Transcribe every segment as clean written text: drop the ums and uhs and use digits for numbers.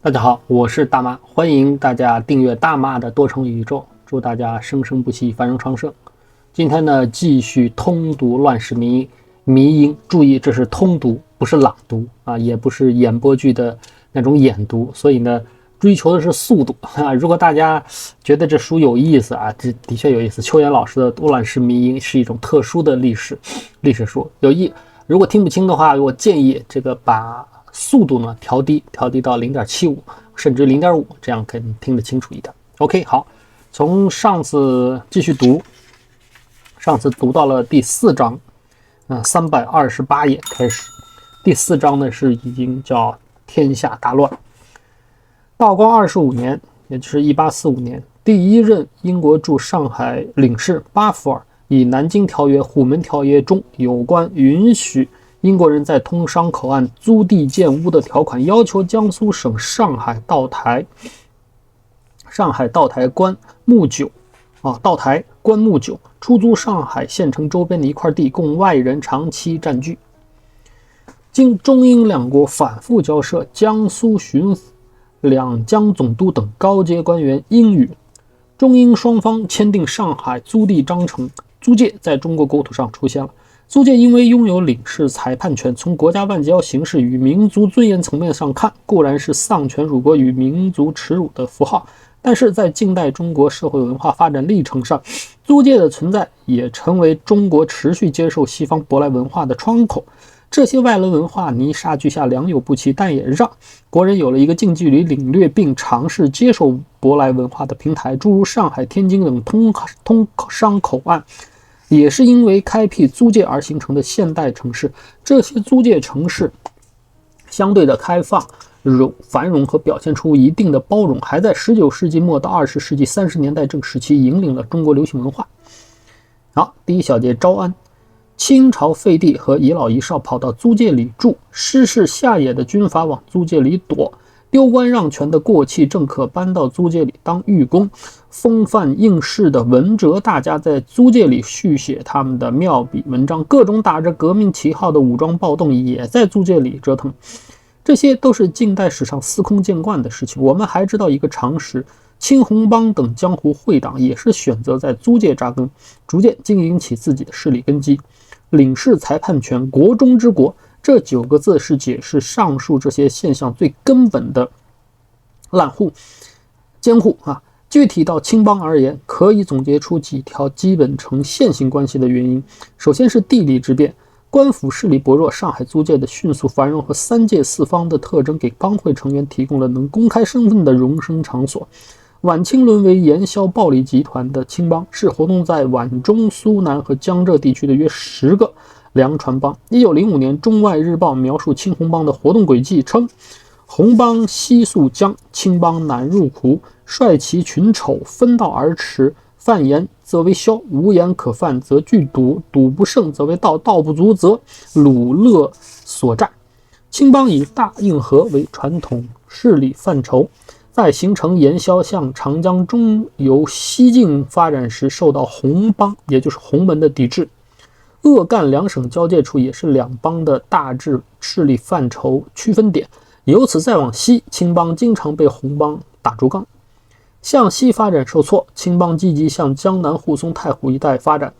大家好，我是大妈，欢迎大家订阅大妈的多重宇宙，祝大家生生不息，繁荣昌盛。今天呢，继续通读《乱世迷音》，注意这是通读，不是朗读啊，也不是演播剧的那种演读，所以呢，追求的是速度啊。如果大家觉得这书有意思啊，这的确有意思。邱岩老师的《乱世迷音》是一种特殊的历史书，有意。如果听不清的话，我建议这个把速度呢调低到 0.75 甚至 0.5， 这样可以听得清楚一点。 OK， 好，从上次继续读，上次读到了第4章328页开始。第4章呢是已经叫天下大乱。道光25年，也就是1845年，第一任英国驻上海领事巴福尔以南京条约、虎门条约中有关允许英国人在通商口岸租地建屋的条款，要求江苏省上海道台关木九道台关木九出租上海县城周边的一块地，供外人长期占据。经中英两国反复交涉，江苏巡抚、两江总督等高阶官员应允，中英双方签订上海租地章程，租界在中国国土上出现了。租界因为拥有领事裁判权，从国家外交形式与民族尊严层面上看，固然是丧权辱国与民族耻辱的符号，但是在近代中国社会文化发展历程上，租界的存在也成为中国持续接受西方舶来文化的窗口。这些外来文化泥沙俱下，良莠不齐，但也让国人有了一个近距离领略并尝试接受舶来文化的平台。诸如上海、天津等通商口岸，也是因为开辟租界而形成的现代城市。这些租界城市相对的开放、繁荣和表现出一定的包容，还在19世纪末到20世纪30年代正时期引领了中国流行文化。好，第一小节招安。清朝废帝和遗老遗少跑到租界里住，失势下野的军阀往租界里躲，丢官让权的过气政客搬到租界里当寓工，风范应试的文哲大家在租界里续写他们的妙笔文章，各种打着革命旗号的武装暴动也在租界里折腾。这些都是近代史上司空见惯的事情。我们还知道一个常识，青红帮等江湖会党也是选择在租界扎根，逐渐经营起自己的势力根基。领事裁判权，国中之国，这9个字是解释上述这些现象最根本的监护啊。具体到青帮而言，可以总结出几条基本呈线性关系的原因。首先是地理之变，官府势力薄弱，上海租界的迅速繁荣和3界4方的特征，给帮会成员提供了能公开身份的容身场所。晚清沦为盐销暴力集团的青帮，是活动在皖中苏南和江浙地区的约10个粮船帮。1905年，《中外日报》描述青红帮的活动轨迹称：红帮西溯江，青帮南入湖，率其群丑，分道而驰。犯盐则为枭，无盐可犯则拒赌，赌不胜则为盗，盗不足则掳勒所占。青帮以大运河为传统势力范畴，在形成盐销向长江中游西进发展时，受到红帮也就是洪门的抵制。鄂赣两省交界处也是两帮的大致势力范畴区分点。由此再往西，青帮经常被红帮打竹杠。向西发展受挫，青帮积极向江南沪松太湖一带发展，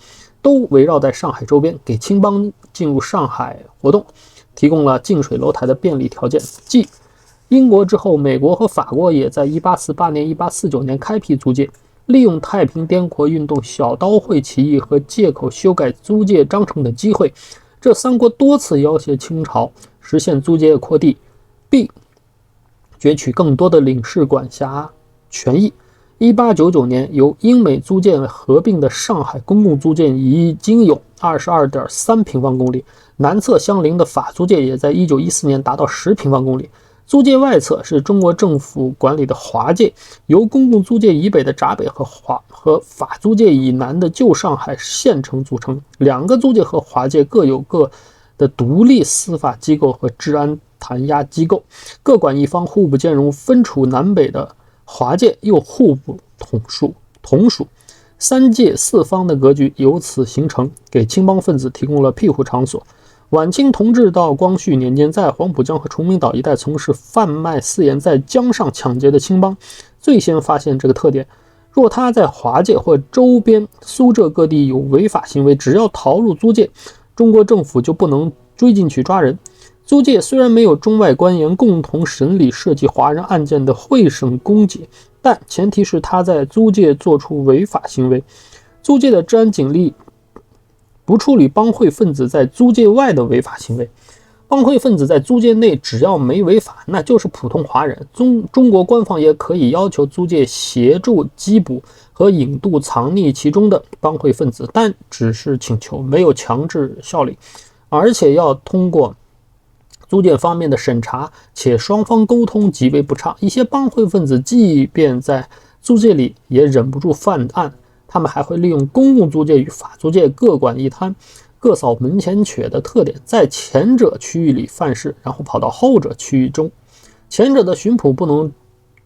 都围绕在上海周边，给青帮进入上海活动提供了近水楼台的便利条件。即英国之后，美国和法国也在1848年、1849年开辟租界，利用太平天国运动、小刀会起义和借口修改租界章程的机会，这3国多次要挟清朝实现租界扩地，并攫取更多的领事管辖权益。1899年，由英美租界合并的上海公共租界已经有 22.3 平方公里，南侧相邻的法租界也在1914年达到10平方公里。租界外侧是中国政府管理的华界，由公共租界以北的闸北和法租界以南的旧上海县城组成。2个租界和华界各有各的独立司法机构和治安弹压机构，各管一方，互不兼容。分处南北的华界又互不同属3界4方的格局由此形成，给青帮分子提供了庇护场所。晚清同治到光绪年间，在黄浦江和崇明岛一带从事贩卖私盐在江上抢劫的青帮，最先发现这个特点。若他在华界或周边苏浙各地有违法行为，只要逃入租界，中国政府就不能追进去抓人。租界虽然没有中外官员共同审理涉及华人案件的会审公检，但前提是他在租界做出违法行为。租界的治安警力不处理帮会分子在租界外的违法行为。帮会分子在租界内只要没违法，那就是普通华人。中国官方也可以要求租界协助缉捕和引渡藏匿其中的帮会分子，但只是请求，没有强制效力，而且要通过租界方面的审查，且双方沟通极为不畅。一些帮会分子即便在租界里也忍不住犯案，他们还会利用公共租界与法租界各管一摊，各扫门前雪的特点，在前者区域里犯事，然后跑到后者区域中，前者的巡捕不能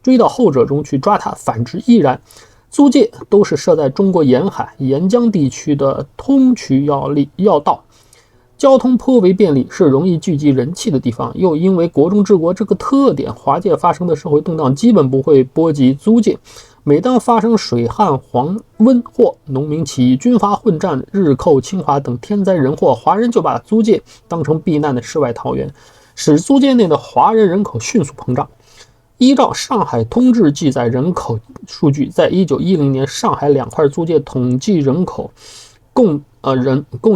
追到后者中去抓他，反之亦然。租界都是设在中国沿海沿江地区的通衢要道，交通颇为便利，是容易聚集人气的地方。又因为国中治国这个特点，华界发生的社会动荡基本不会波及租界。每当发生水旱、黄瘟或农民起义、军阀混战、日寇侵华等天灾人祸，华人就把租界当成避难的世外桃源，使租界内的华人人口迅速膨胀。依照上海通志记载人口数据，在1910年上海2块租界统计人口共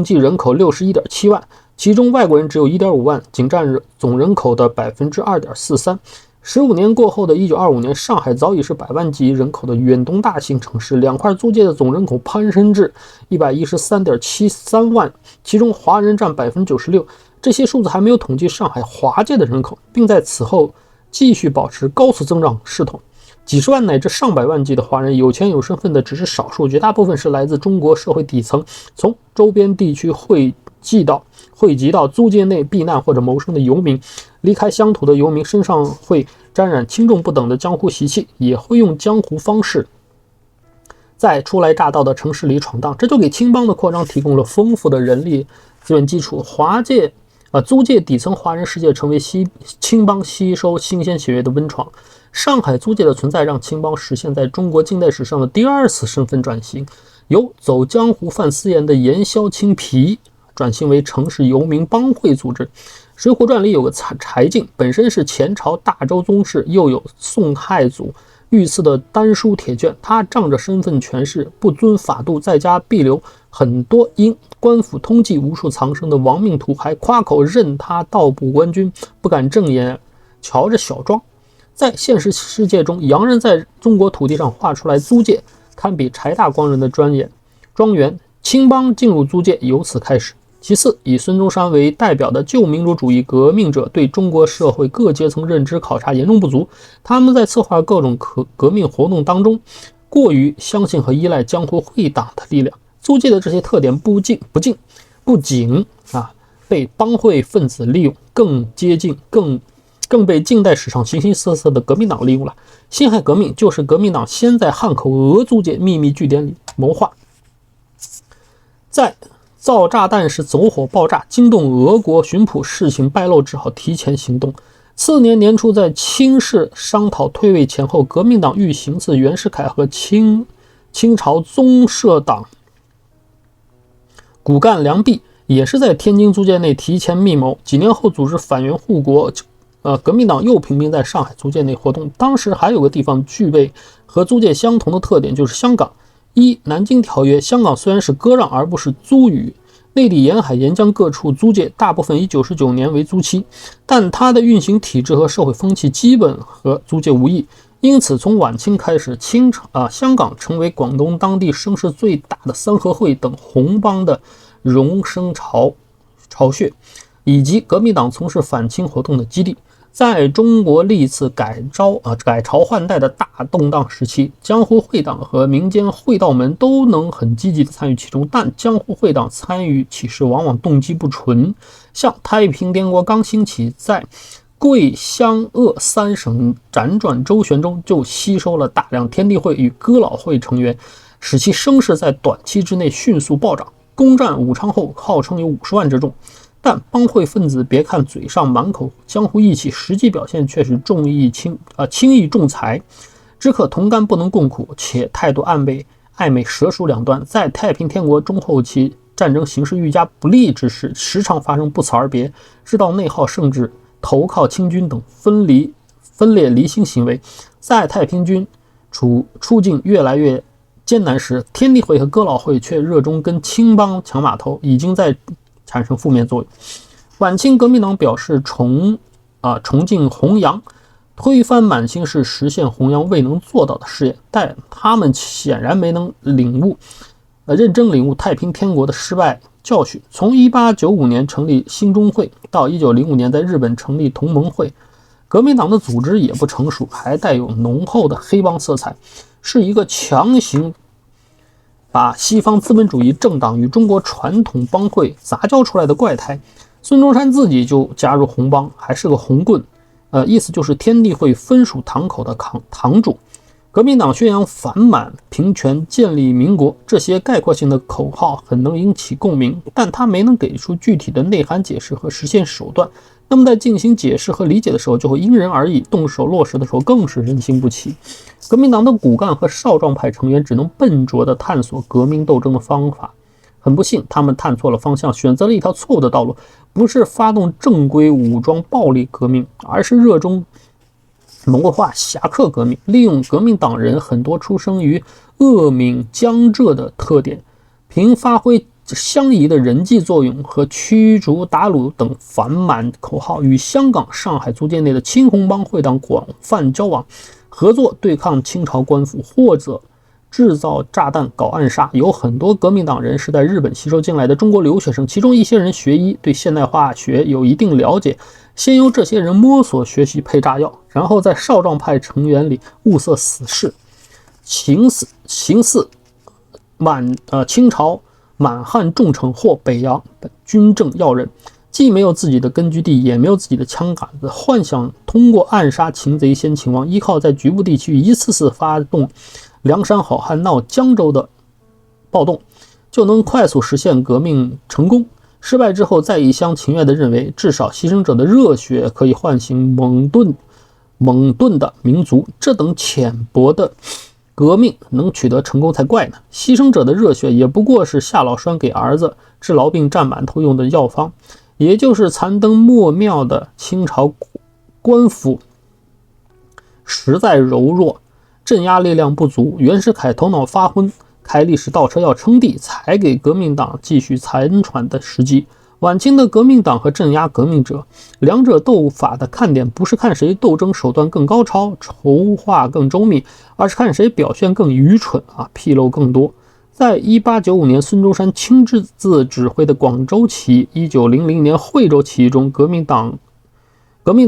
计人口61.7万，其中外国人只有1.5万，仅占总人口的 2.43%。15年过后的1925年，上海早已是100万级人口的远东大型城市，2块租界的总人口攀升至 113.73 万，其中华人占 96%。这些数字还没有统计上海华界的人口，并在此后继续保持高速增长势头。几十万乃至上百万计的华人，有钱有身份的只是少数，绝大部分是来自中国社会底层，从周边地区汇集到租界内避难或者谋生的游民。离开乡土的游民身上会沾染轻重不等的江湖习气，也会用江湖方式在初来乍到的城市里闯荡，这就给青帮的扩张提供了丰富的人力资源基础。租界底层华人世界成为青帮吸收新鲜血液的温床。上海租界的存在让青帮实现在中国近代史上的第2次身份转型，由走江湖贩私盐的盐枭青皮转型为城市游民帮会组织。水浒传里有个柴进，本身是前朝大周宗室，又有宋太祖御赐的丹书铁券，他仗着身份权势，不遵法度，在家避留。很多因官府通缉无数藏身的亡命徒，还夸口任他盗捕官军，不敢正眼瞧着小庄。在现实世界中，洋人在中国土地上划出来租界，堪比柴大官人的庄园。青帮进入租界由此开始。其次，以孙中山为代表的旧民主主义革命者对中国社会各阶层认知考察严重不足，他们在策划各种革命活动当中过于相信和依赖江湖会党的力量。租界的这些特点不仅被帮会分子利用，更被近代史上形形色色的革命党利用了。辛亥革命就是革命党先在汉口俄租界秘密据点里谋划，在造炸弹时走火爆炸，惊动俄国巡捕，事情败露，只好提前行动。次年年初，在清室商讨退位前后，革命党欲行刺袁世凯和清朝宗社党骨干梁弼，也是在天津租界内提前密谋。几年后组织反袁护国，革命党又频频在上海租界内活动。当时还有个地方具备和租界相同的特点，就是香港。南京条约，香港虽然是割让而不是租予，内地沿海沿江各处租界大部分以99年为租期，但它的运行体制和社会风气基本和租界无异。因此从晚清开始，香港成为广东当地声势最大的三合会等红帮的荣升巢穴，以及革命党从事反清活动的基地。在中国历次改朝换代的大动荡时期，江湖会党和民间会道门都能很积极的参与其中，但江湖会党参与起事往往动机不纯。像太平天国刚兴起，在贵湘鄂3省辗转周旋中，就吸收了大量天地会与哥老会成员，使其声势在短期之内迅速暴涨。攻占武昌后，号称有50万之众。但帮会分子别看嘴上满口江湖义气，实际表现却是轻义重财，只可同甘不能共苦，且态度暧昧蛇鼠两端。在太平天国中后期战争形势愈加不利之时，时常发生不辞而别，直到内耗甚至投靠清军等分裂离心行为。在太平军处境越来越艰难时，天地会和哥老会却热衷跟青帮抢码头，已经在产生负面作用。晚清革命党表示崇敬弘扬，推翻满清是实现弘扬未能做到的事业，但他们显然没能认真领悟太平天国的失败教训。从1895年成立兴中会到1905年在日本成立同盟会，革命党的组织也不成熟，还带有浓厚的黑帮色彩，是一个强行把西方资本主义政党与中国传统帮会杂交出来的怪胎。孙中山自己就加入红帮，还是个红棍，意思就是天地会分属堂口的堂主。革命党宣扬反满、平权、建立民国，这些概括性的口号很能引起共鸣，但他没能给出具体的内涵解释和实现手段。那么在进行解释和理解的时候，就会因人而异，动手落实的时候更是人心不齐。革命党的骨干和少壮派成员只能笨拙地探索革命斗争的方法。很不幸，他们探错了方向，选择了一条错误的道路，不是发动正规武装暴力革命，而是热衷谋划侠客革命，利用革命党人很多出生于鄂闽江浙的特点，凭发挥相宜的人际作用和驱逐鞑虏等反满口号，与香港、上海租界内的青红帮会党广泛交往，合作对抗清朝官府，或者制造炸弹搞暗杀。有很多革命党人是在日本吸收进来的中国留学生，其中一些人学医，对现代化学有一定了解，先由这些人摸索学习配炸药，然后在少壮派成员里物色死士，行刺清朝满汉重臣或北洋军政要人，既没有自己的根据地，也没有自己的枪杆子，幻想通过暗杀擒贼先擒王，依靠在局部地区一次次发动梁山好汉闹江州的暴动，就能快速实现革命成功。失败之后，再一厢情愿地认为，至少牺牲者的热血可以唤醒蒙顿的民族，这等浅薄的革命能取得成功才怪呢。牺牲者的热血也不过是夏老栓给儿子治痨病蘸馒头用的药方，也就是残灯末妙的清朝官府实在柔弱，镇压力量不足，袁世凯头脑发昏，开历史倒车要称帝，才给革命党继续残喘的时机。晚清的革命党和镇压革命者，两者斗法的看点不是看谁斗争手段更高超，筹划更周密，而是看谁表现更愚蠢纰漏更多。在1895年孙中山亲自指挥的广州起义，1900年惠州起义中，革命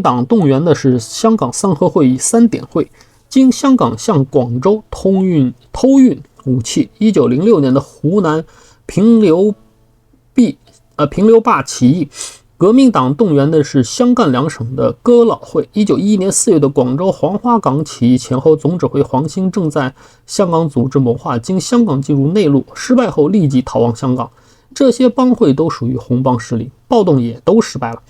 党动员的是香港三合会议3点会，经香港向广州偷运武器。1906年的湖南平流坝起义，革命党动员的是湘赣两省的哥老会。1911年4月的广州黄花岗起义前后，总指挥黄兴正在香港组织谋划经香港进入内陆，失败后立即逃往香港。这些帮会都属于红帮势力，暴动也都失败了。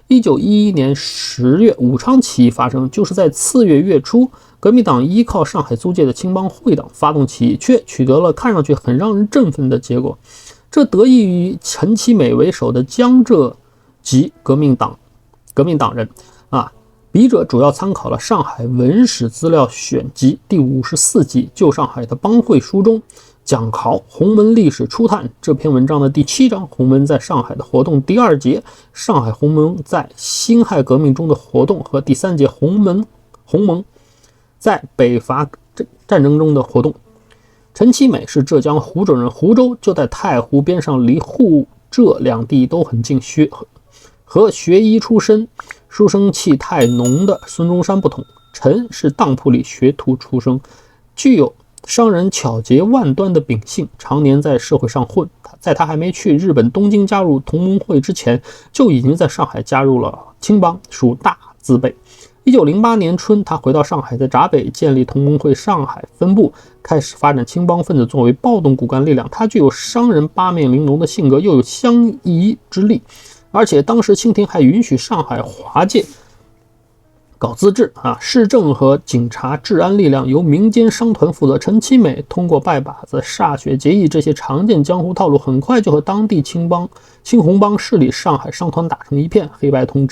1911年10月武昌起义发生，就是在次月月初，革命党依靠上海租界的青帮会党发动起义，却取得了看上去很让人振奋的结果。这得益于陈其美为首的江浙籍革命党人笔者主要参考了《上海文史资料选集》第54集《旧上海的帮会书》中讲考洪门历史初探这篇文章的第7章洪门在上海的活动，第2节上海洪门在辛亥革命中的活动和第3节洪门在北伐战争中的活动。陈其美是浙江湖州人，湖州就在太湖边上，离沪浙两地都很近。和学医出身、书生气太浓的孙中山不同，陈是当铺里学徒出身，具有商人巧捷万端的秉性，常年在社会上混。在他还没去日本东京加入同盟会之前，就已经在上海加入了青帮，属大字辈。1908年春，他回到上海，在闸北建立同盟会上海分部，开始发展青帮分子作为暴动骨干力量。他具有商人八面玲珑的性格，又有相宜之力，而且当时清廷还允许上海华界搞自治市政和警察治安力量由民间商团负责。陈其美通过拜把子、歃血结义这些常见江湖套路，很快就和当地青红帮势力上海商团打成一片，黑白通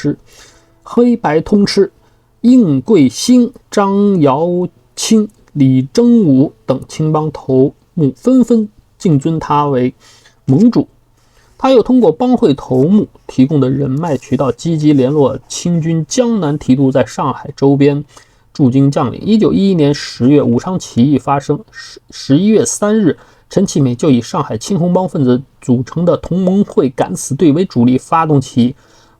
吃。应贵兴、张尧清、李征武等青帮头目纷纷敬尊他为盟主。他又通过帮会头目提供的人脉渠道，积极联络清军江南提督在上海周边驻京将领。1911年10月，武昌起义发生，11月3日，陈其美就以上海青红帮分子组成的同盟会敢死队为主力发动起义。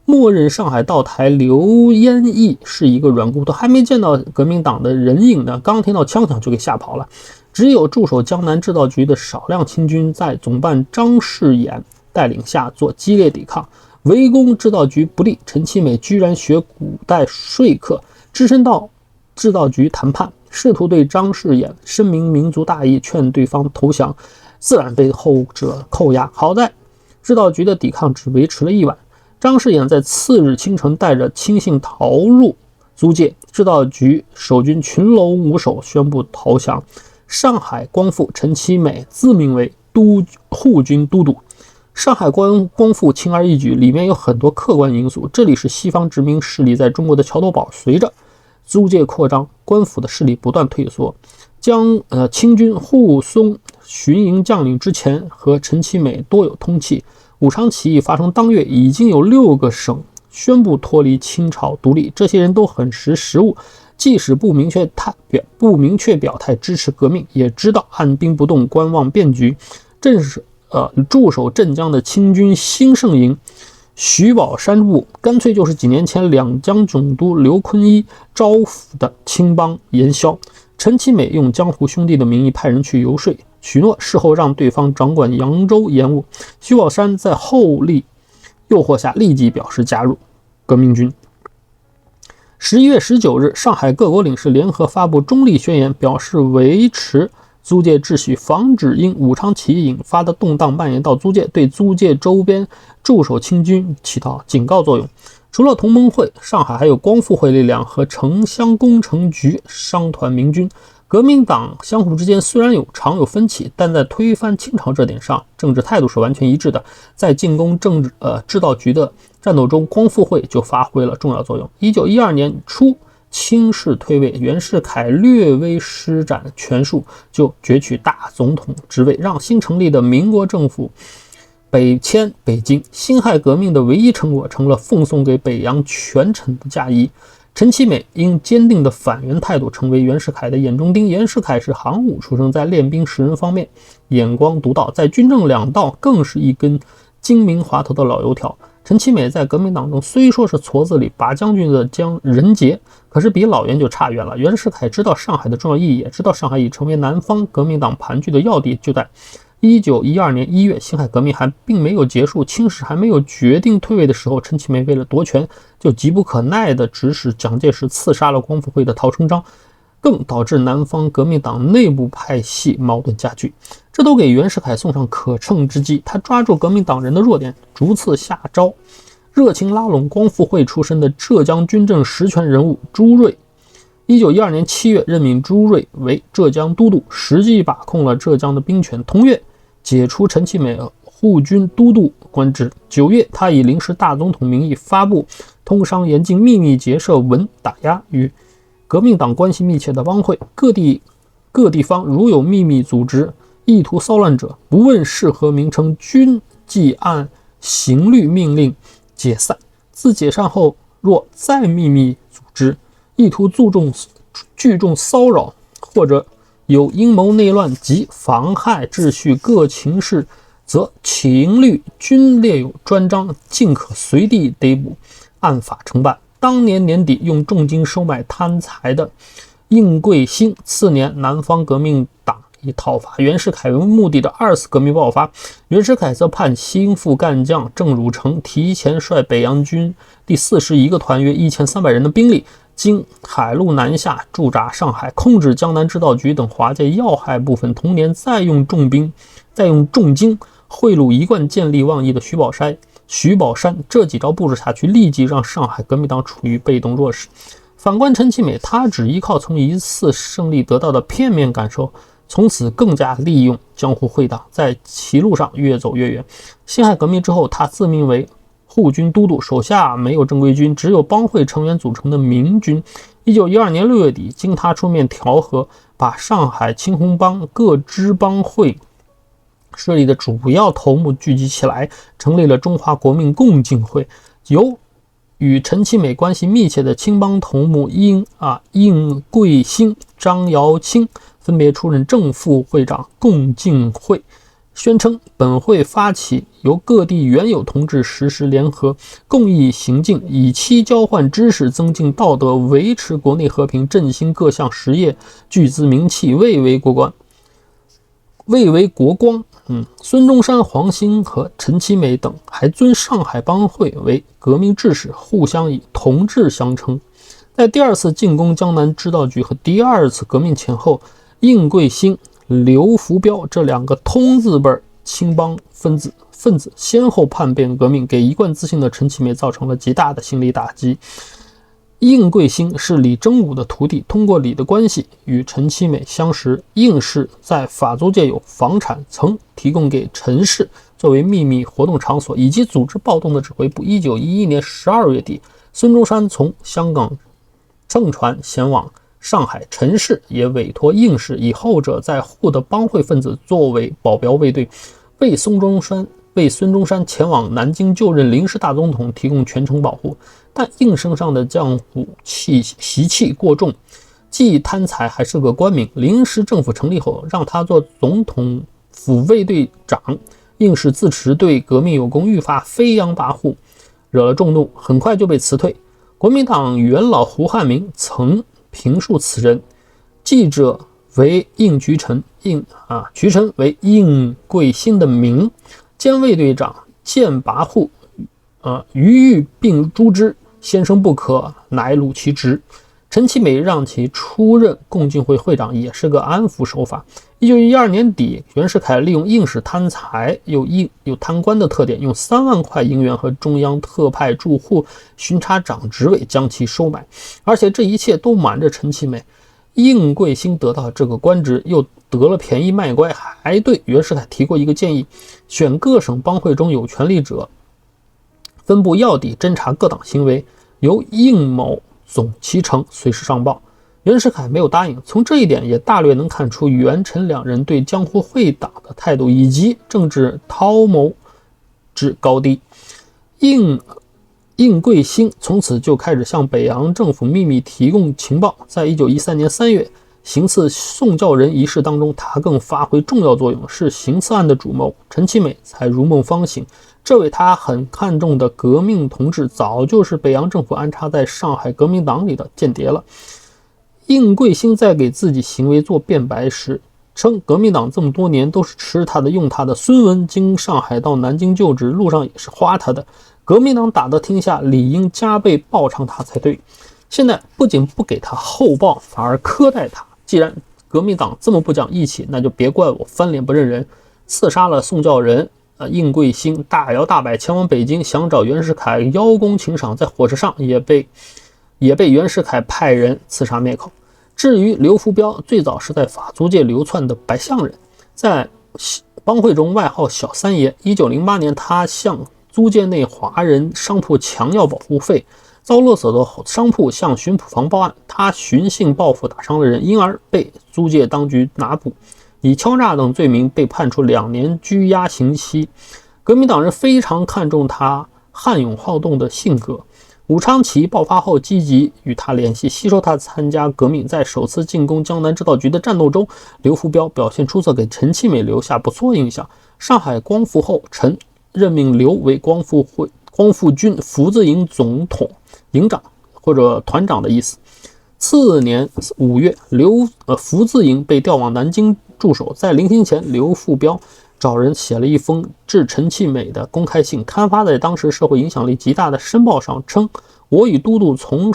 默认上海道台刘焉义是一个软骨头，还没见到革命党的人影呢，刚听到枪响就给吓跑了。只有驻守江南制造局的少量清军在总办张世衍带领下做激烈抵抗，围攻制造局不利。陈其美居然学古代说客，只身到制造局谈判，试图对张世衍深明民族大义，劝对方投降，自然被后者扣押。好在制造局的抵抗只维持了1晚。张世衍在次日清晨带着亲信逃入租界，制造局守军群龙无首，宣布投降。上海光复陈其美自命为护军都督。上海光复轻而易举，里面有很多客观因素。这里是西方殖民势力在中国的桥头堡，随着租界扩张，官府的势力不断退缩。清军护松巡营将领之前和陈其美多有通气。武昌起义发生当月，已经有6个省宣布脱离清朝独立，这些人都很识时务，即使不明确表态支持革命，也知道按兵不动，观望变局。正是驻守镇江的清军兴盛营徐宝山部，干脆就是几年前两江总督刘坤一招抚的青帮盐枭。陈其美用江湖兄弟的名义派人去游说，许诺事后让对方掌管扬州盐务。徐宝山在后力诱惑下立即表示加入革命军。11月19日，上海各国领事联合发布中立宣言，表示维持租界秩序，防止因武昌起义引发的动荡蔓延到租界，对租界周边驻守清军起到警告作用。除了同盟会，上海还有光复会力量和城乡工程局商团民军。革命党相互之间虽然常有分歧，但在推翻清朝这点上，政治态度是完全一致的。在进攻制造局的战斗中，光复会就发挥了重要作用。1912年初，清室退位，袁世凯略微施展权术，就攫取大总统职位，让新成立的民国政府北迁北京。辛亥革命的唯一成果成了奉送给北洋权臣的嫁衣。陈其美因坚定的反袁态度，成为袁世凯的眼中钉。袁世凯是行伍出身，在练兵识人方面眼光独到，在军政两道更是一根精明滑头的老油条。陈其美在革命党中虽说是矬子里拔将军的人杰，可是比老袁就差远了。袁世凯知道上海的重要意义，也知道上海已成为南方革命党盘踞的要地。就在1912年1月，辛亥革命还并没有结束，清室还没有决定退位的时候，陈其美为了夺权，就急不可耐地指使蒋介石刺杀了光复会的陶成章，更导致南方革命党内部派系矛盾加剧。这都给袁世凯送上可乘之机，他抓住革命党人的弱点，逐次下诏，热情拉拢光复会出身的浙江军政实权人物朱瑞。1912年7月，任命朱瑞为浙江都督，实际把控了浙江的兵权。同月，解除陈其美护军都督官职。9月，他以临时大总统名义发布通商严禁秘密结社文，打压与革命党关系密切的帮会。各地方如有秘密组织意图骚乱者，不问是何名称，均即按刑律命令解散。自解散后，若再秘密组织意图聚众骚扰，或者有阴谋内乱及妨害秩序各情事，则情律均列有专章，尽可随地逮捕，按法承办。当年年底用重金收买贪财的应贵兴，次年南方革命党以讨伐袁世凯为目的的2次革命爆发，袁世凯则派心腹干将郑汝成提前率北洋军第41个团约1300人的兵力，经海路南下，驻扎上海，控制江南制造局等华界要害部分。同年再用重金贿赂一贯见利忘义的徐宝徐宝山这几招布置下去，立即让上海革命党处于被动弱势。反观陈其美，他只依靠从一次胜利得到的片面感受，从此更加利用江湖会党，在歧路上越走越远。辛亥革命之后，他自命为护军都督，手下没有正规军，只有帮会成员组成的民军。1912年6月底，经他出面调和，把上海青红帮各支帮会势力的主要头目聚集起来，成立了中华国民共进会，由与陈其美关系密切的青帮头目应贵兴、张尧清分别出任正副会长，共进会宣称本会发起由各地原有同志实施联合共议行径，以期交换知识，增进道德，维持国内和平，振兴各项实业，聚资名气，蔚为国光。孙中山、黄兴和陈其美等还尊上海帮会为革命志士，互相以同志相称。在第二次进攻江南织道局和第二次革命前后，应贵兴、刘福彪这两个通字辈青帮分子先后叛变革命，给一贯自信的陈其美造成了极大的心理打击。应贵兴是李征武的徒弟，通过李的关系与陈其美相识。应氏在法租界有房产，曾提供给陈氏作为秘密活动场所以及组织暴动的指挥部。1911年12月底，孙中山从香港乘船前往上海，陈氏也委托应氏，以后者在沪的帮会分子作为保镖卫队，为孙中山前往南京就任临时大总统提供全程保护。但应身上的江湖习气过重，既贪财还是个官名。临时政府成立后，让他做总统府卫队长，应氏自持对革命有功，愈发飞扬跋扈，惹了众怒，很快就被辞退。国民党元老胡汉民曾评述此人，记者为应菊臣，菊臣为应贵兴的名，兼卫队长，见跋扈，余欲并诛之，先生不可，乃鲁其职。陈其美让其出任共进会会长，也是个安抚手法。1912年底，袁世凯利用应氏贪财有贪官的特点，用3万块银元和中央特派驻沪巡察长职位将其收买，而且这一切都瞒着陈其美。应贵兴得到这个官职，又得了便宜卖乖，还对袁世凯提过一个建议，选各省帮会中有权力者分布要地，侦查各党行为，由应某总其成，随时上报。袁世凯没有答应。从这一点也大略能看出袁陈两人对江湖会党的态度以及政治韬谋之高低。应贵兴从此就开始向北洋政府秘密提供情报。在1913年3月行刺宋教仁一事当中，他更发挥重要作用，是行刺案的主谋。陈其美才如梦方醒，这位他很看重的革命同志，早就是北洋政府安插在上海革命党里的间谍了。应贵兴在给自己行为做辩白时称，革命党这么多年都是吃他的用他的，孙文经上海到南京就职，路上也是花他的，革命党打得天下，理应加倍报偿他才对。现在不仅不给他厚报，反而苛待他。既然革命党这么不讲义气，那就别怪我翻脸不认人。刺杀了宋教仁，应贵兴大摇大摆前往北京，想找袁世凯邀功请赏，在火车上也被袁世凯派人刺杀灭口。至于刘福彪，最早是在法租界流窜的白象人，在帮会中外号小三爷。1908年，他向租界内华人商铺强要保护费，遭勒索的商铺向巡捕房报案，他寻衅报复打伤了人，因而被租界当局拿捕，以敲诈等罪名被判处2年拘押刑期。革命党人非常看重他悍勇好动的性格，武昌起义爆发后积极与他联系，吸收他参加革命。在首次进攻江南织道局的战斗中，刘福彪表现出色，给陈其美留下不错印象。上海光复后，陈任命刘为光复军福字营总统，营长或者团长的意思。次年5月，福字营被调往南京驻守。在临行前，刘福彪找人写了一封致陈其美的公开信，刊发在当时社会影响力极大的《申报》上，称我与都督同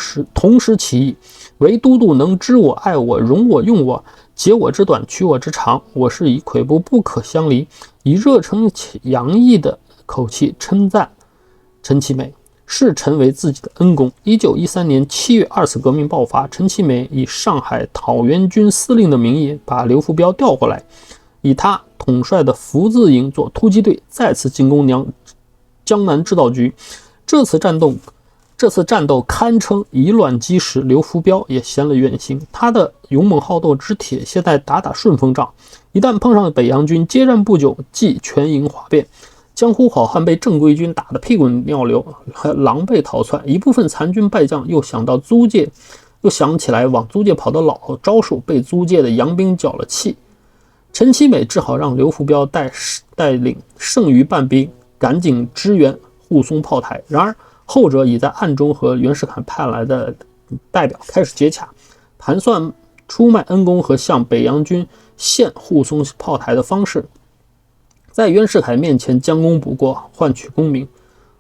时起义，唯都督能知我、爱我、容我、用我，截我之短，取我之长，我是以跬步不可相离，以热诚洋溢的口气称赞陈其美，视陈为自己的恩公。1913年7月2次革命爆发，陈其美以上海讨袁军司令的名义把刘福标调过来，以他统帅的福字营做突击队，再次进攻江南制造局。这次战斗堪称以卵击石，刘福标也现了原形。他的勇猛好斗之铁现在打顺风仗，一旦碰上北洋军，接战不久即全营哗变。江湖好汉被正规军打得屁滚尿流，狼狈逃窜。一部分残军败将又想起来往租界跑的老招数，被租界的洋兵搅了气。陈其美只好让刘福标带领剩余半兵赶紧支援护松炮台。然而后者已在暗中和袁世凯派来的代表开始接洽，盘算出卖恩公和向北洋军献护松炮台的方式，在袁世凯面前将功补过，换取功名。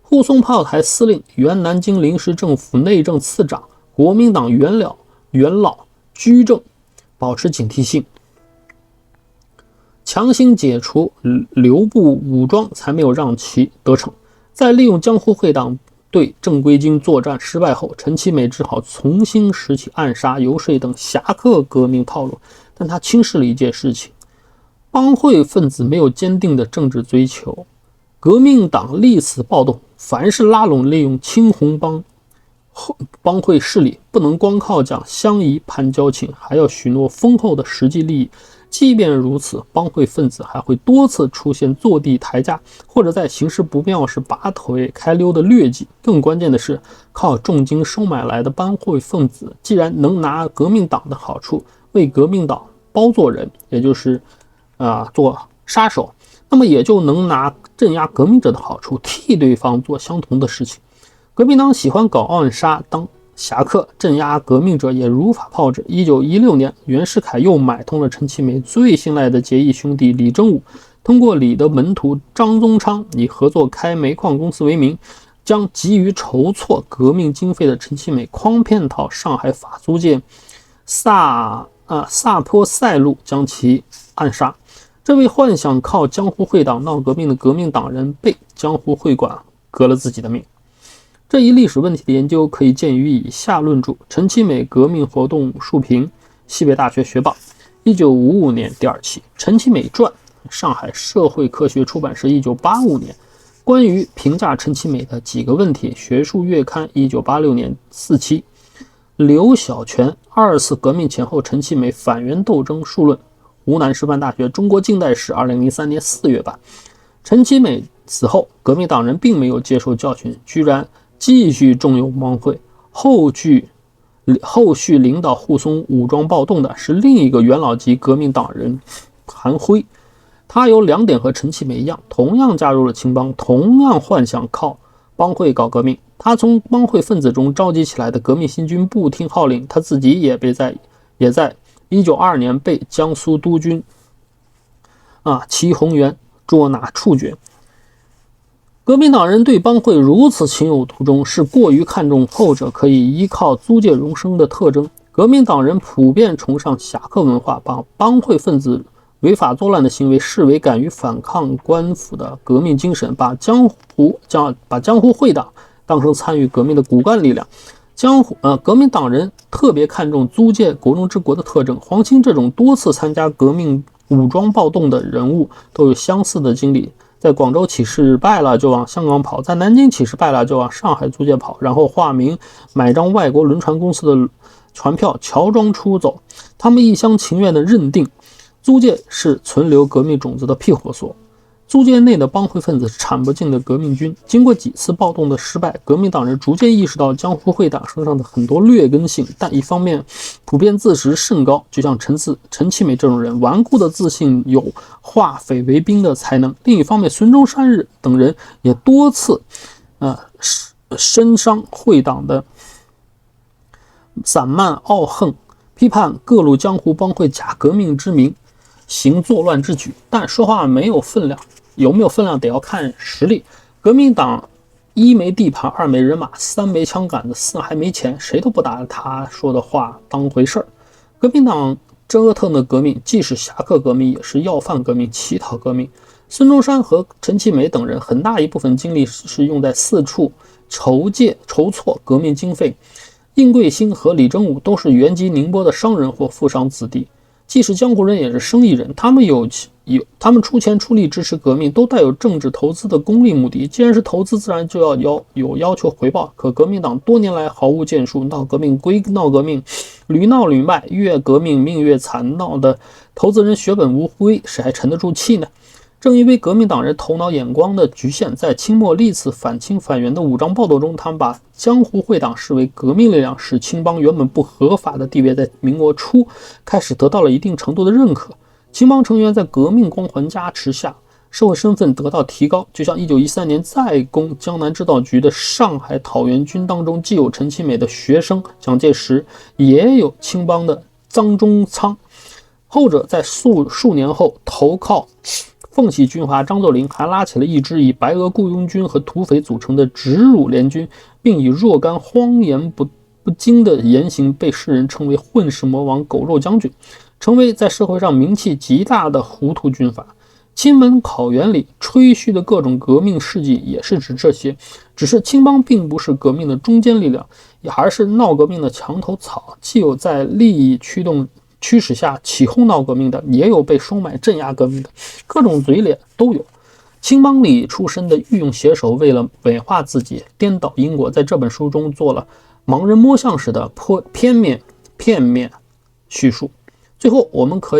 护松炮台司令、原南京临时政府内政次长、国民党元老居正保持警惕性，强行解除留部武装，才没有让其得逞。在利用江湖会党对正规军作战失败后，陈其美只好重新拾起暗杀、游说等侠客革命套路，但他轻视了一件事情：帮会分子没有坚定的政治追求，革命党历次暴动，凡是拉拢利用青红帮会势力，不能光靠讲相宜攀交情，还要许诺丰厚的实际利益。即便如此，帮会分子还会多次出现坐地抬价，或者在形势不妙时拔腿开溜的劣迹。更关键的是，靠重金收买来的帮会分子，既然能拿革命党的好处为革命党包做人，也就是做杀手，那么也就能拿镇压革命者的好处替对方做相同的事情。革命党喜欢搞暗杀当侠客，镇压革命者也如法炮制。1916年，袁世凯又买通了陈其美最信赖的结义兄弟李争武，通过李的门徒张宗昌以合作开煤矿公司为名，将急于筹措革命经费的陈其美诓骗到上海法租界萨坡塞路，将其暗杀。这位幻想靠江湖会党闹革命的革命党人，被江湖会馆革了自己的命。这一历史问题的研究可以见于以下论著：陈其美革命活动述评，西北大学学报，1955年第2期；陈其美传，上海社会科学出版社1985年。关于评价陈其美的几个问题，学术月刊1986年4期。刘小泉2次革命前后陈其美反袁斗争述论，湖南师范大学中国近代史2003年4月版。陈其美死后，革命党人并没有接受教训，居然继续重用帮会。后续领导护松武装暴动的是另一个元老级革命党人韩辉，他有2点和陈其美一样，同样加入了青帮，同样幻想靠帮会搞革命。他从帮会分子中召集起来的革命新军不听号令，他自己也在1922年被江苏督军祁宏元捉拿处决。革命党人对帮会如此情有独钟，是过于看重后者可以依靠租界容生的特征。革命党人普遍崇尚侠客文化，把帮会分子违法作乱的行为视为敢于反抗官府的革命精神，把江湖会党当成参与革命的骨干力量。革命党人特别看重租界国中之国的特征。黄兴这种多次参加革命武装暴动的人物都有相似的经历，在广州起事败了就往香港跑，在南京起事败了就往上海租界跑，然后化名买张外国轮船公司的船票乔装出走。他们一厢情愿地认定租界是存留革命种子的庇护所，租界内的帮会分子是铲不进的革命军。经过几次暴动的失败，革命党人逐渐意识到江湖会党身上的很多劣根性，但一方面普遍自视甚高，就像陈其美这种人顽固的自信有化匪为兵的才能；另一方面，孙中山等人也多次伸伤会党的散漫傲横，批判各路江湖帮会假革命之名行作乱之举，但说话没有分量，有没有分量得要看实力。革命党1没地盘，2没人马，3没枪杆子，4还没钱，谁都不拿他说的话当回事儿。革命党折腾的革命既是侠客革命，也是要饭革命、乞讨革命。孙中山和陈其美等人很大一部分精力是用在四处筹措革命经费。应贵兴和李争武都是原籍宁波的商人或富商子弟，既是江湖人也是生意人，他们出钱出力支持革命，都带有政治投资的功利目的。既然是投资，自然就要要求回报。可革命党多年来毫无建树，闹革命归闹革命，屡闹屡败，越革命命越惨，闹的投资人血本无归，谁还沉得住气呢？正因为革命党人头脑眼光的局限，在清末历次反清反元的武装暴动中，他们把江湖会党视为革命力量，使青帮原本不合法的地位在民国初开始得到了一定程度的认可。青帮成员在革命光环加持下，社会身份得到提高。就像1913年在攻江南织造局的上海讨袁军当中，既有陈其美的学生蒋介石，也有青帮的臧中仓。后者在数年后投靠奉系军阀张作霖，还拉起了一支以白俄雇佣军和土匪组成的直辱联军，并以若干荒言不经的言行被世人称为混世魔王、狗肉将军，成为在社会上名气极大的糊涂军阀。青门考原里吹嘘的各种革命事迹也是指这些，只是青帮并不是革命的中坚力量，也还是闹革命的墙头草，既有在利益驱使下起哄闹革命的，也有被收买镇压革命的，各种嘴脸都有。青帮里出身的御用写手为了美化自己，颠倒因果，在这本书中做了盲人摸象式的片面叙述。最后我们可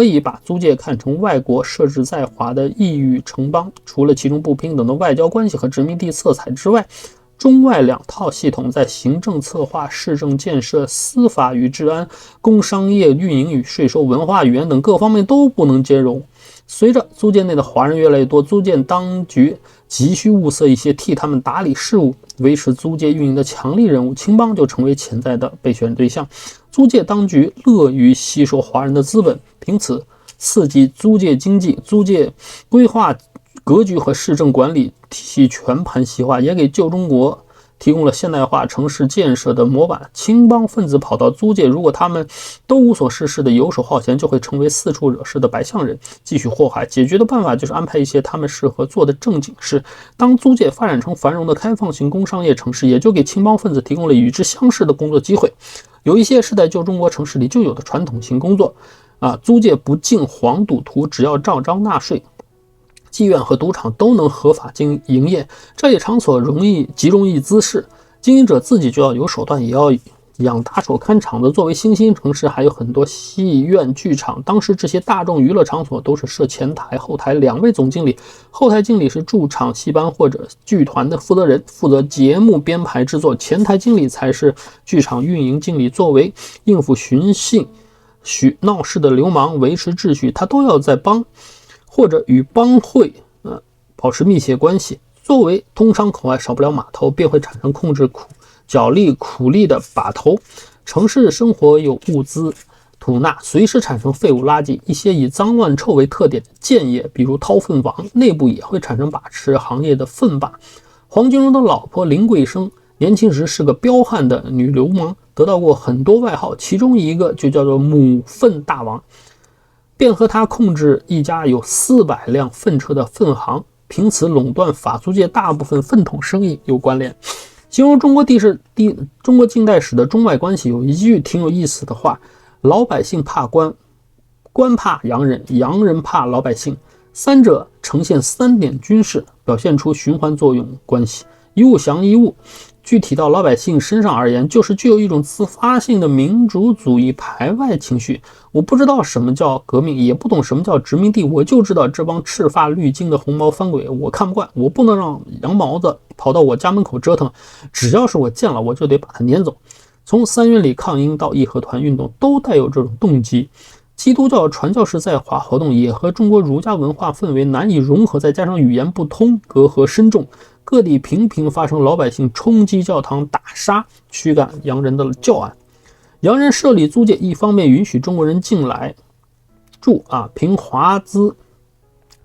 以把租界看成外国设置在华的异域城邦，除了其中不平等的外交关系和殖民地色彩之外，中外两套系统在行政策划、市政建设、司法与治安、工商业运营与税收、文化语言等各方面都不能兼容。随着租界内的华人越来越多，租界当局急需物色一些替他们打理事务、维持租界运营的强力人物，青帮就成为潜在的备选对象。租界当局乐于吸收华人的资本，凭此刺激租界经济，租界规划格局和市政管理体系全盘西化，也给旧中国提供了现代化城市建设的模板。青帮分子跑到租界，如果他们都无所事事的游手好闲，就会成为四处惹事的白象人，继续祸害。解决的办法就是安排一些他们适合做的正经事。当租界发展成繁荣的开放型工商业城市，也就给青帮分子提供了与之相似的工作机会。有一些是在旧中国城市里就有的传统型工作租界不进黄赌徒，只要照章纳税，妓院和赌场都能合法营业。这类场所极容易滋事，经营者自己就要有手段，也要养打手看场子。作为新兴城市，还有很多戏院、剧场。当时这些大众娱乐场所都是设前台、后台2位总经理，后台经理是驻场戏班或者剧团的负责人，负责节目编排制作，前台经理才是剧场运营经理。作为应付寻衅闹事的流氓，维持秩序，他都要在帮或者与帮会保持密切关系。作为通商口岸，少不了码头，便会产生控制角力苦力的把头。城市生活有物资吐纳，随时产生废物垃圾。一些以脏乱臭为特点的建业，比如掏粪王，内部也会产生把持行业的粪霸。黄金荣的老婆林桂生年轻时是个彪悍的女流氓，得到过很多外号，其中一个就叫做母粪大王，便和他控制一家有400辆粪车的粪行，凭此垄断法租界大部分粪桶生意有关联。形容中国近代史的中外关系，有一句挺有意思的话：老百姓怕官，官怕洋人，洋人怕老百姓，三者呈现3点均势，表现出循环作用关系，一物降一物。具体到老百姓身上而言，就是具有一种自发性的民族主义排外情绪。我不知道什么叫革命，也不懂什么叫殖民地，我就知道这帮赤发绿金的红毛番鬼我看不惯，我不能让羊毛子跑到我家门口折腾，只要是我见了，我就得把他撵走。从3月里抗英到义和团运动，都带有这种动机。基督教传教士在华活动也和中国儒家文化氛围难以融合，再加上语言不通，隔阂深重，各地频频发生老百姓冲击教堂、打杀、驱赶洋人的教案。洋人设立租界，一方面允许中国人进来住凭华资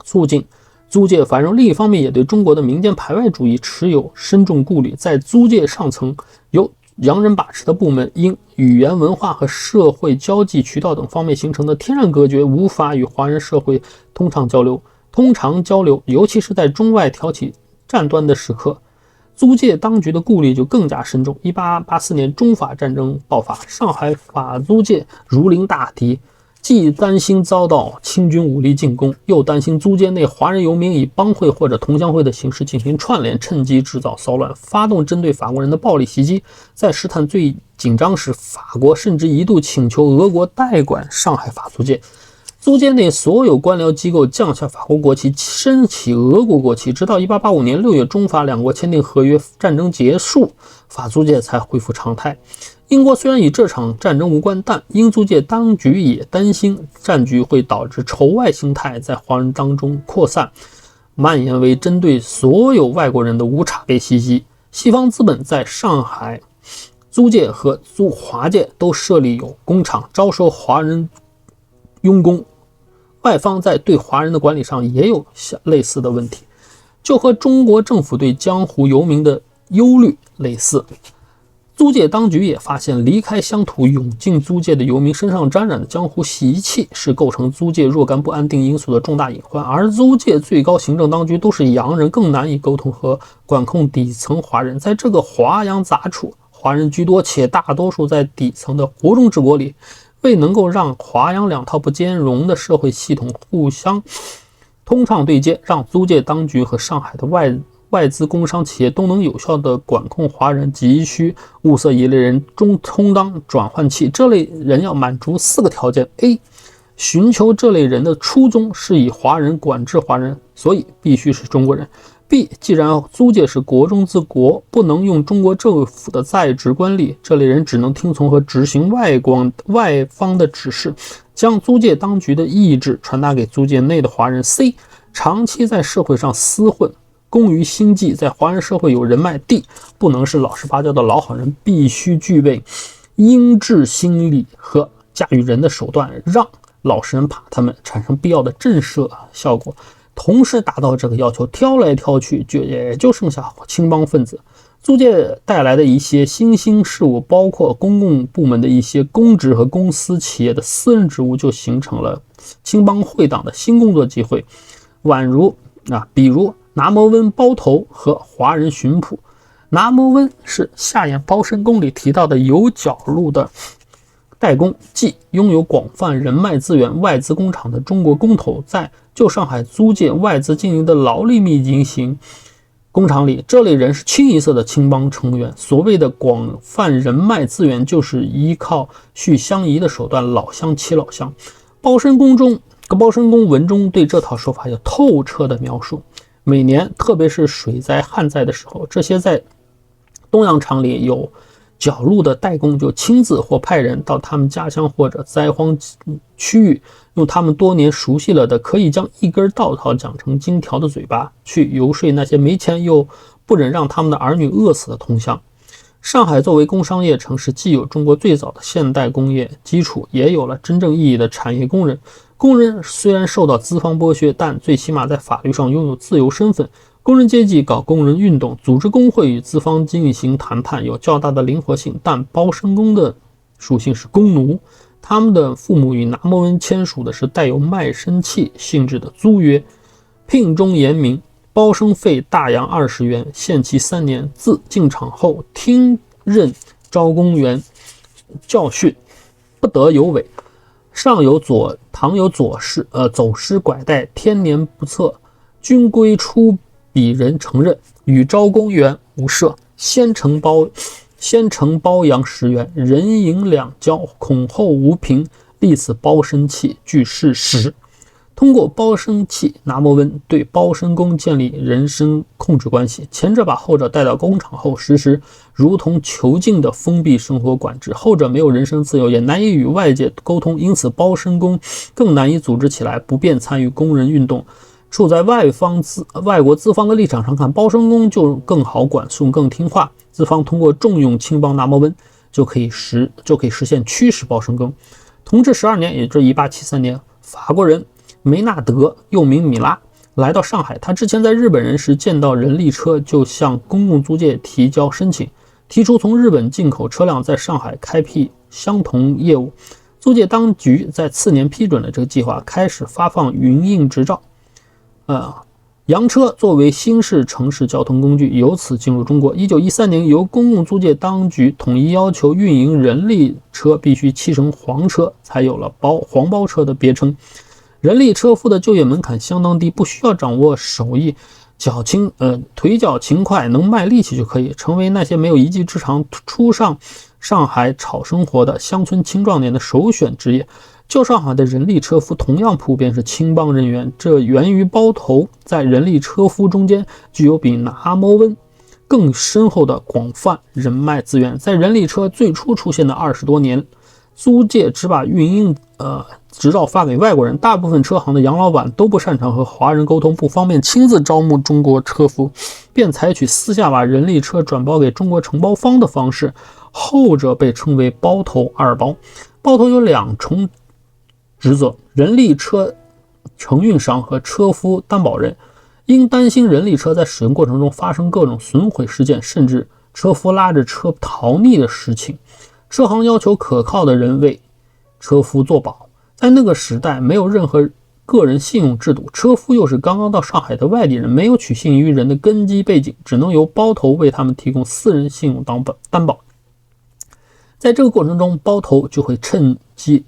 促进租界繁荣，另一方面也对中国的民间排外主义持有深重顾虑。在租界上层有洋人把持的部门因语言文化和社会交际渠道等方面形成的天然隔绝，无法与华人社会通畅交流，尤其是在中外挑起战端的时刻，租界当局的顾虑就更加深重。1884年中法战争爆发，上海法租界如临大敌，既担心遭到清军武力进攻，又担心租界内华人游民以帮会或者同乡会的形式进行串联，趁机制造骚乱，发动针对法国人的暴力袭击。在事态最紧张时，法国甚至一度请求俄国代管上海法租界。租界内所有官僚机构降下法国国旗，升起俄国国旗，直到1885年6月，中法两国签订合约，战争结束，法租界才恢复常态。英国虽然与这场战争无关，但英租界当局也担心战局会导致仇外心态在华人当中扩散，蔓延为针对所有外国人的无差别袭击。西方资本在上海租界和华界都设立有工厂，招收华人佣工，外方在对华人的管理上也有类似的问题，就和中国政府对江湖游民的忧虑类似。租界当局也发现，离开乡土涌进租界的游民身上沾染的江湖习气是构成租界若干不安定因素的重大隐患，而租界最高行政当局都是洋人，更难以沟通和管控底层华人。在这个华洋杂处，华人居多且大多数在底层的国中之国里，未能够让华洋两套不兼容的社会系统互相通畅对接，让租界当局和上海的外资工商企业都能有效地管控华人，急需物色一类人充当转换器。这类人要满足4个条件。 A. 寻求这类人的初衷是以华人管制华人，所以必须是中国人。 B. 既然租界是国中之国，不能用中国政府的在职官吏，这类人只能听从和执行外方的指示，将租界当局的意志传达给租界内的华人。 C. 长期在社会上厮混，工于心计，在华人社会有人脉。 D. 不能是老实巴交的老好人，必须具备英智心理和驾驭人的手段，让老实人怕他们，产生必要的震慑效果。同时达到这个要求，挑来挑去也就剩下青帮分子。租界带来的一些新兴事物，包括公共部门的一些公职和公司企业的私人职务，就形成了青帮会党的新工作机会，比如拿摩温包头和华人巡捕。拿摩温是夏衍包身宫里提到的有角路的代工，即拥有广泛人脉资源、外资工厂的中国工头，在旧上海租界外资经营的劳力密集型工厂里，这类人是清一色的青帮成员。所谓的广泛人脉资源，就是依靠续相宜的手段，老乡欺老乡。包身宫文中对这套说法有透彻的描述。每年，特别是水灾旱灾的时候，这些在东洋厂里有角路的代工就亲自或派人到他们家乡或者灾荒区域，用他们多年熟悉了的可以将一根稻草讲成金条的嘴巴，去游说那些没钱又不忍让他们的儿女饿死的同乡。上海作为工商业城市，既有中国最早的现代工业基础，也有了真正意义的产业工人。工人虽然受到资方剥削，但最起码在法律上拥有自由身份。工人阶级搞工人运动，组织工会与资方进行谈判，有较大的灵活性。但包身工的属性是工奴，他们的父母与拿摩温签署的是带有卖身契性质的租约，聘中严明，包生费大洋20元，限期3年。自进厂后，听任招工员教训，不得有违。倘有走失拐带，天年不测，均归出比人承认，与招工员无涉。先承包洋10元，人银2交，恐后无凭，立此包身契，据事实。通过包身契，拿摩温对包身工建立人身控制关系，前者把后者带到工厂后，实施如同囚禁的封闭生活管制，后者没有人身自由，也难以与外界沟通，因此包身工更难以组织起来，不便参与工人运动。处在外国资方的立场上看，包身工就更好管束，更听话。资方通过重用青帮拿摩温，就可以实现驱使包身工。同治12年，也就是1873年，法国人梅纳德又名米拉来到上海，他之前在日本人时见到人力车，就向公共租界提交申请。提出从日本进口车辆在上海开辟相同业务。租界当局在次年批准了这个计划，开始发放营运执照。洋车作为新式城市交通工具由此进入中国。1913年，由公共租界当局统一要求运营人力车必须漆成黄车，才有了黄包车的别称。人力车夫的就业门槛相当低，不需要掌握手艺，腿脚勤快，能卖力气就可以，成为那些没有一技之长出上海讨生活的乡村青壮年的首选职业。旧上海的人力车夫同样普遍是青帮人员，这源于包头在人力车夫中间具有比拿摩温更深厚的广泛人脉资源。在人力车最初出现的20多年，租界只把运营执照发给外国人，大部分车行的杨老板都不擅长和华人沟通，不方便亲自招募中国车夫，便采取私下把人力车转包给中国承包方的方式，后者被称为包头二包。包头有2重职责：人力车承运商和车夫担保人。因担心人力车在使用过程中发生各种损毁事件，甚至车夫拉着车逃匿的事情，车行要求可靠的人为车夫做保。在那个时代，没有任何个人信用制度，车夫又是刚刚到上海的外地人，没有取信于人的根基背景，只能由包头为他们提供私人信用担保。在这个过程中，包头就会趁机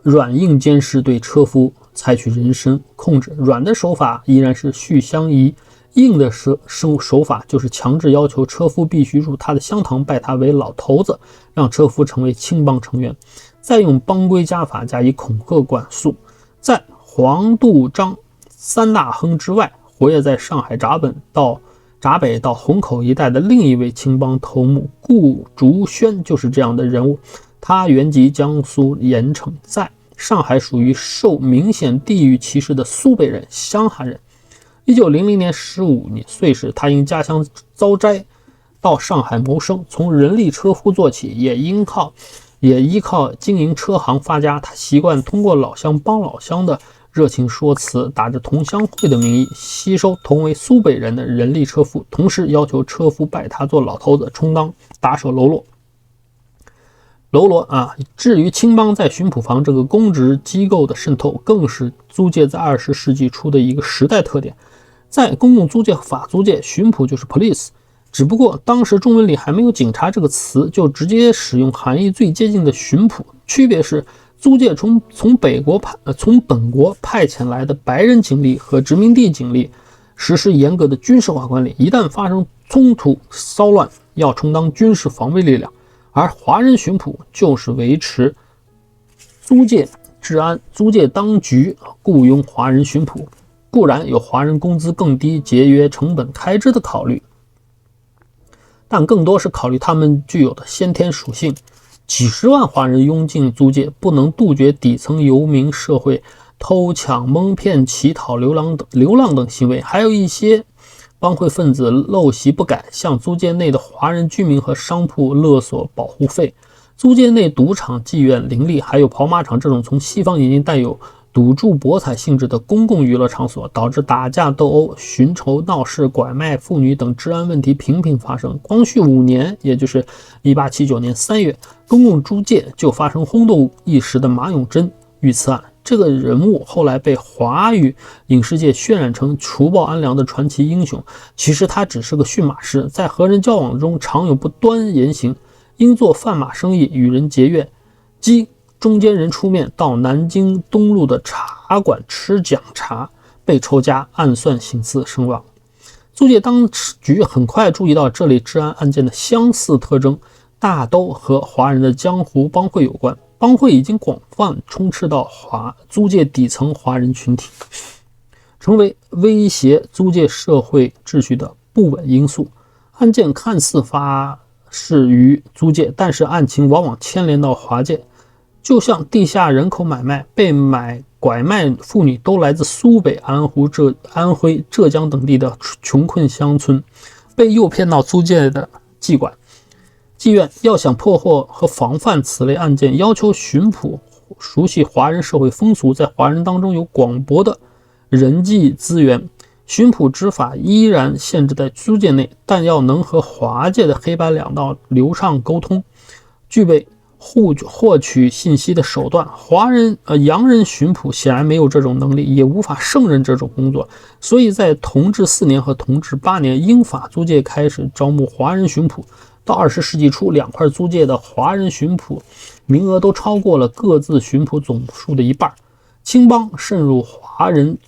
软硬兼施，对车夫采取人身控制。软的手法依然是续相宜，硬的手法就是强制要求车夫必须入他的香堂，拜他为老头子，让车夫成为青帮成员，再用帮规家法加以恐吓管束。在黄杜张3大亨之外，活跃在上海闸北到虹口一带的另一位青帮头目顾竹轩就是这样的人物。他原籍江苏盐城，在上海属于受明显地域歧视的苏北人、湘汉人。1900年15岁时，他因家乡遭灾到上海谋生，从人力车夫做起，也依靠经营车行发家。他习惯通过老乡帮老乡的热情说辞，打着同乡会的名义吸收同为苏北人的人力车夫，同时要求车夫拜他做老头子，充当打手喽啰。至于青帮在巡捕房这个公职机构的渗透，更是租界在20世纪初的一个时代特点。在公共租界和法租界，巡捕就是 police， 只不过当时中文里还没有警察这个词，就直接使用含义最接近的巡捕。区别是租界从本国派遣来的白人警力和殖民地警力实施严格的军事化管理，一旦发生冲突骚乱，要充当军事防卫力量。而华人巡捕就是维持租界治安，租界当局雇佣华人巡捕，固然有华人工资更低、节约成本开支的考虑，但更多是考虑他们具有的先天属性。几十万华人涌进租界，不能杜绝底层游民社会偷抢、蒙骗、乞讨、流浪等行为，还有一些帮会分子陋习不改，向租界内的华人居民和商铺勒索保护费。租界内赌场、妓院林立，还有跑马场这种从西方引进带有赌注博彩性质的公共娱乐场所，导致打架斗殴、寻仇闹事、拐卖妇女等治安问题频频发生。光绪5年，也就是1879年3月，公共租界就发生轰动一时的马永贞遇刺案。这个人物后来被华语影视界渲染成除暴安良的传奇英雄，其实他只是个驯马师，在和人交往中常有不端言行，因做贩马生意与人结怨，即中间人出面到南京东路的茶馆吃讲茶，被仇家暗算行刺身亡。租界当局很快注意到这类治安案件的相似特征，大都和华人的江湖帮会有关。帮会已经广泛充斥到租界底层华人群体，成为威胁租界社会秩序的不稳因素。案件看似发生于租界，但是案情往往牵连到华界。就像地下人口买卖，被拐卖妇女都来自苏北、安徽、浙江等地的穷困乡村，被诱骗到租界的妓院。要想破获和防范此类案件，要求巡捕熟悉华人社会风俗，在华人当中有广博的人际资源，巡捕执法依然限制在租界内，但要能和华界的黑白两道流畅沟通，具备获取信息的手段。洋人巡捕显然没有这种能力，也无法胜任这种工作，所以在同治4年和同治8年，英法租界开始招募华人巡捕。到20世纪初，两块租界的华人巡捕名额都超过了各自巡捕总数的一半。青帮渗入华人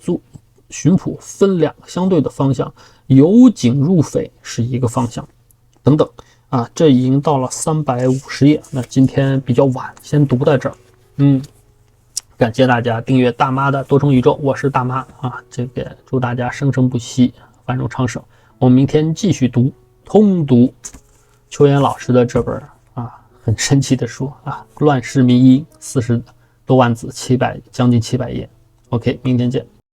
巡捕分两个相对的方向，由警入匪是一个方向，等等啊，这已经到了350页。那今天比较晚，先读到这儿。感谢大家订阅大妈的多重宇宙，我是大妈啊，祝大家生生不息，繁荣昌盛。我们明天继续通读邱岩老师的这本很神奇的书乱世迷音，40多万字，将近700页。OK， 明天见。